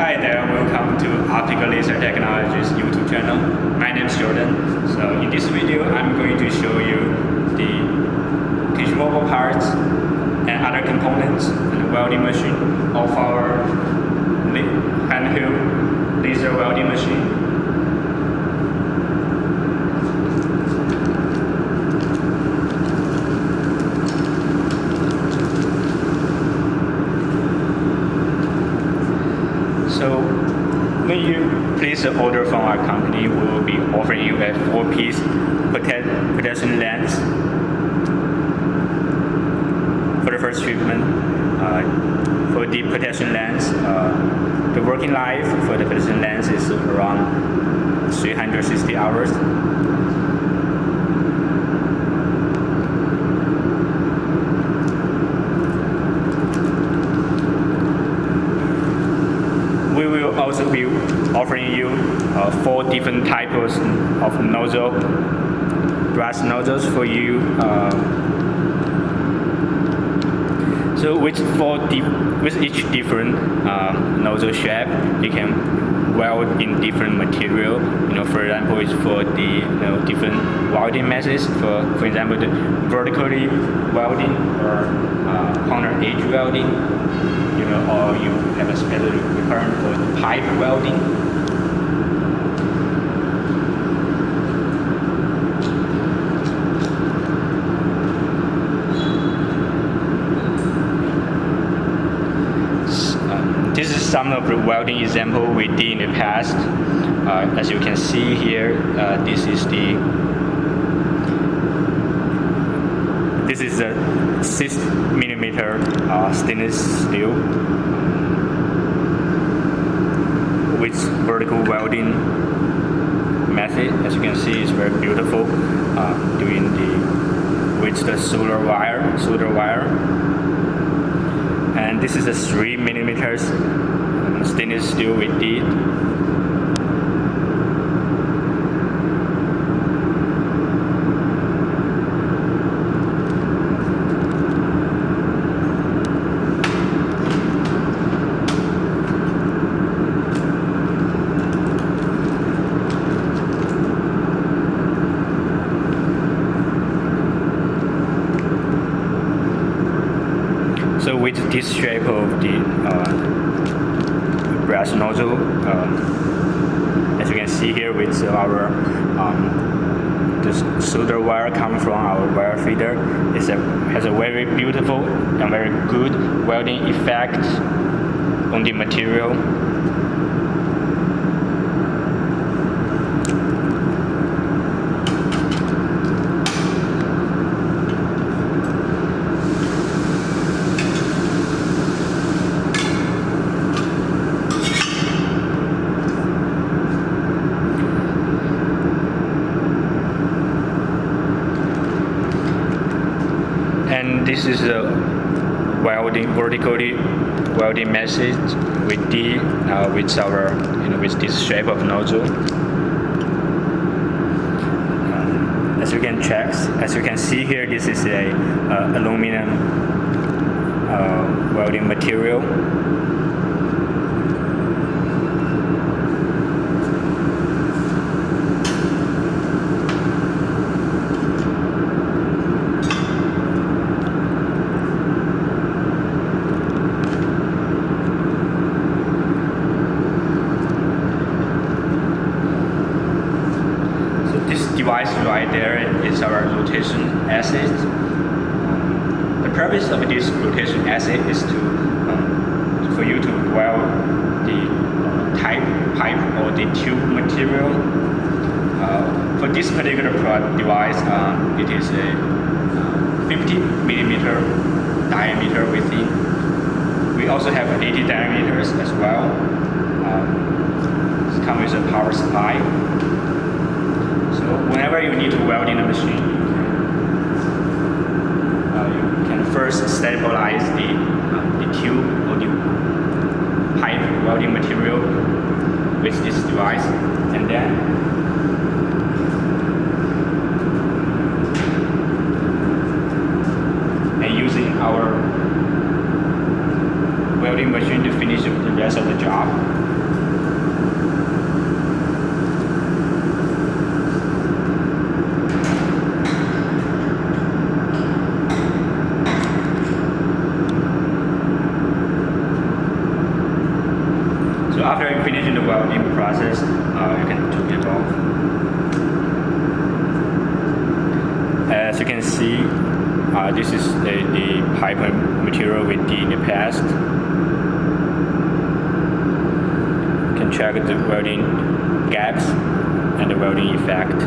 Hi there, welcome to Optical Laser Technologies YouTube channel. My name is Jordan. So in this video, I'm going to show you the consumable parts and other components and the welding machine of our handheld laser welding machine. So when you place an order from our company, we will be offering you a 4-piece protection lens. For the first treatment, for the protection lens, the working life for the protection lens is around 360 hours. We will also be offering you 4 different types of nozzle, brass nozzles for you. So with each different nozzle shape, you can weld in different material. For example, it's for the different welding methods. For example, the vertically welding or corner edge welding. Or you have a special requirement for the pipe welding. This is some of the welding example we did in the past. As you can see here, this is a 6mm stainless steel with vertical welding method. As you can see, it's very beautiful. With the solder wire, and this is a 3mm stainless steel we did. So with this shape of the brass nozzle, as you can see here, with our the solder wire coming from our wire feeder, has a very beautiful and very good welding effect on the material. And this is a vertically welding method we did with our with this shape of nozzle. As you can see here, this is a aluminum welding material. This device right there is our rotation assist. The purpose of this rotation assist is for you to weld the pipe or the tube material. For this particular device, it is a 50mm diameter within. We also have 80 diameters as well. It comes with a power supply. So whenever you need to weld in a machine, you can first stabilize the tube or the pipe welding material with this device, and then using our welding machine to finish the rest of the job. So after you finish the welding process, you can took it off. As you can see, this is the pipe material we did in the past. You can check the welding gaps and the welding effect.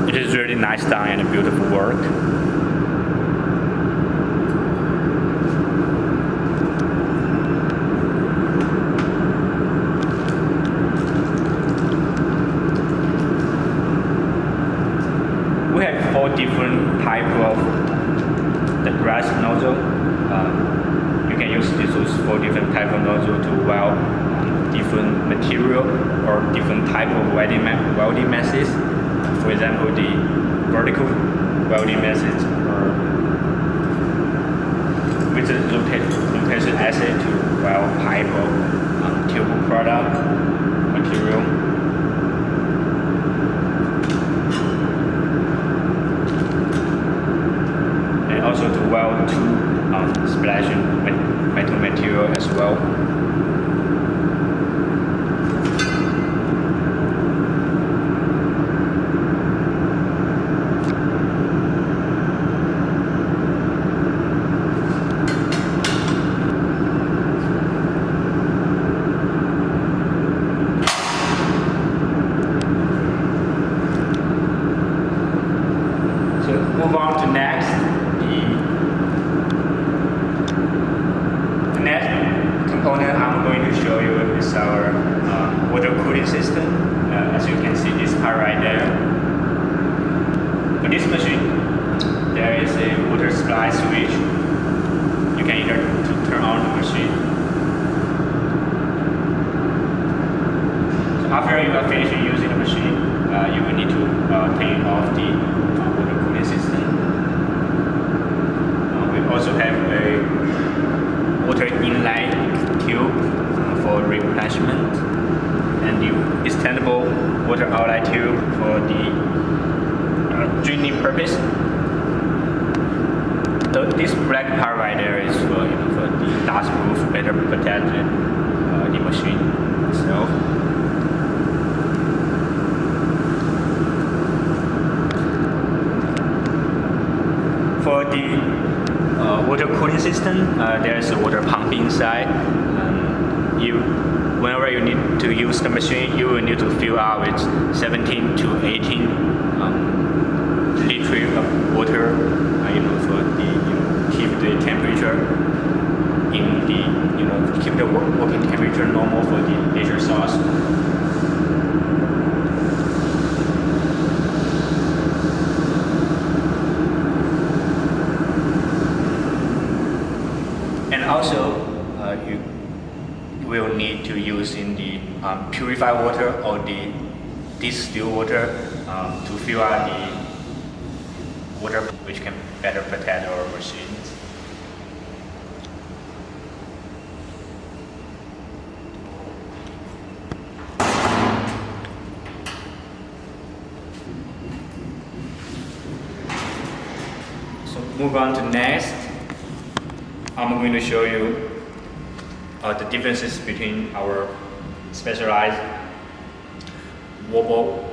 It is really nice done and beautiful work. We have 4 different types of the grass nozzle. You can use these 4 different types of nozzle to weld different material or different type of welding methods. For example, the vertical welding methods, or with the rotation acid to weld pipe or tube product material. And also to weld two splashing metal material as well. Move on to next. The next component I'm going to show you is our water cooling system. As you can see, this part right there. For this machine, there is a water supply switch. You can either turn on the machine. So after you are finished using the machine, you will need to take off the water cooling system. We also have a water inlet tube for replenishment, and the extendable water outlet tube for the draining purpose. So this black part right there is for for the dust proof, better protect the machine itself. For the water cooling system, there is a water pump inside. Whenever you need to use the machine, you will need to fill up with 17 to 18 liters of water, for the keep the temperature in the keep the working temperature normal for the laser sauce. And also, you will need to use in the purified water or the distilled water to fill out the water, which can better protect our machines. So move on to next. I'm going to show you the differences between our specialized wobble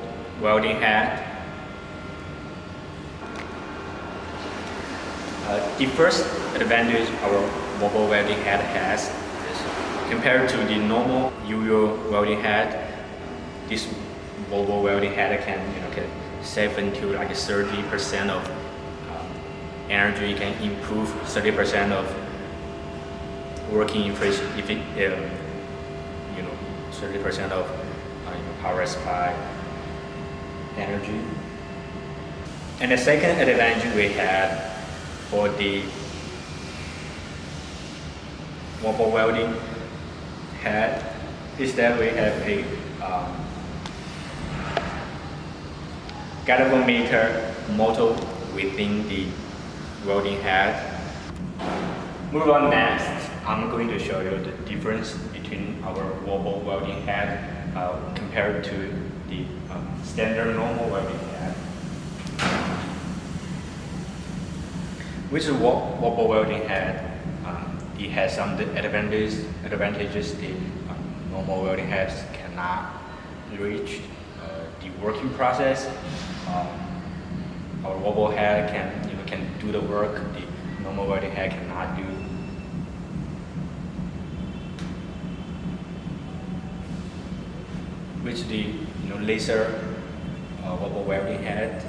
welding head. The first advantage our wobble welding head has is compared to the normal usual welding head, this wobble welding head can save until like 30% of energy, can improve 30% of working efficiency, 30% of power supply energy. And the second advantage we had for the wobble welding head is that we have a galvanometer motor within the welding head. Move on next. I'm going to show you the difference between our wobble welding head compared to the standard normal welding head. With the wobble welding head, it has some advantages the normal welding heads cannot reach. The working process, our wobble head can do the work the normal welding head cannot do. With the laser wobble welding head,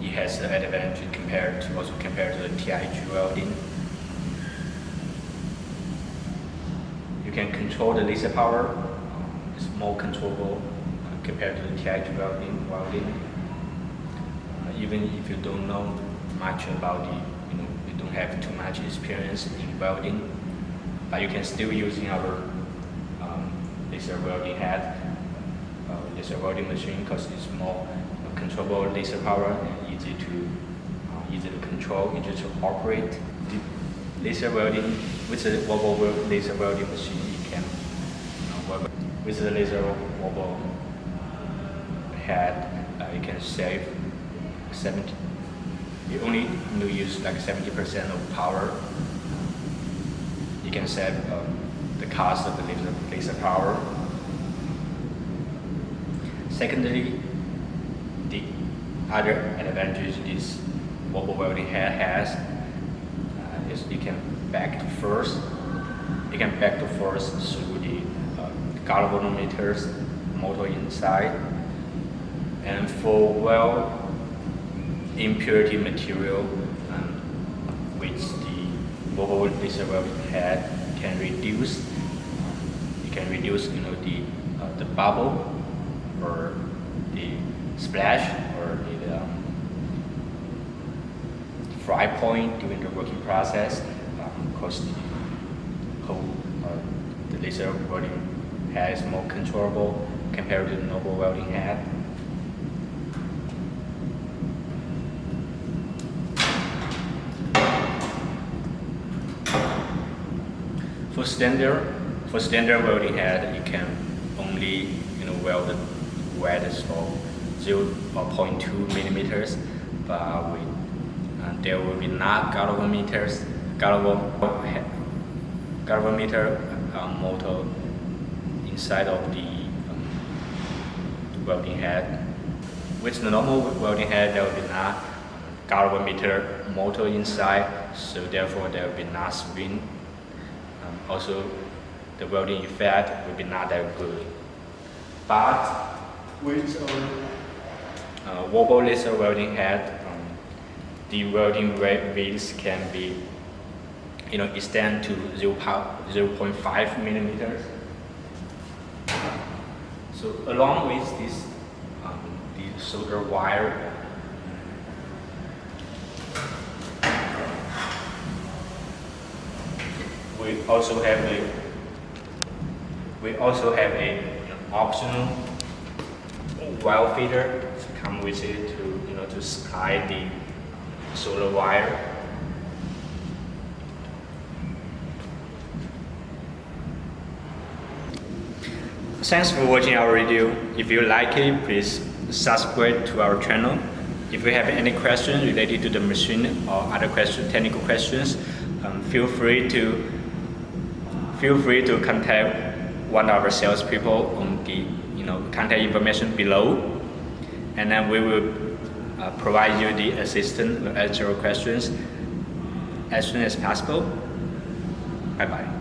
it has the advantage compared to the TIG welding. You can control the laser power. It's more controllable compared to the TIG welding. Even if you don't know much about you don't have too much experience in welding, but you can still using our laser welding head, laser welding machine, because it's more controllable laser power and easy to control, easy to operate. The laser welding with the wobble laser welding machine, you can with the laser wobble head, you can save 70. You only use like 70% of power. You can save the cost of the laser power. Secondly, the other advantage this wobble welding head has is it can back to first. It can back to first through the galvanometers motor inside, and for weld impurity material, which the wobble laser welding head can reduce. It can reduce the bubble or the splash or the fry point during the working process, because the laser welding head is more controllable compared to the normal welding head. For standard welding head, you can only weld the width of 0.2 millimeters, but there will be not galvanometer motor inside of the welding head. With the normal welding head, there will be not galvanometer motor inside, so therefore there will be not spin. Also, the welding effect will be not that good. But with our wobble laser welding head, the welding width can be extend to 0.5 millimeters. So along with this, the solder wire, we also have a optional wire feeder to come with it to supply the solder wire. Thanks for watching our video. If you like it, please subscribe to our channel. If you have any questions related to the machine or other technical questions, feel free to contact one of our salespeople on the contact information below, and then we will provide you the assistance to answer your questions as soon as possible. Bye bye.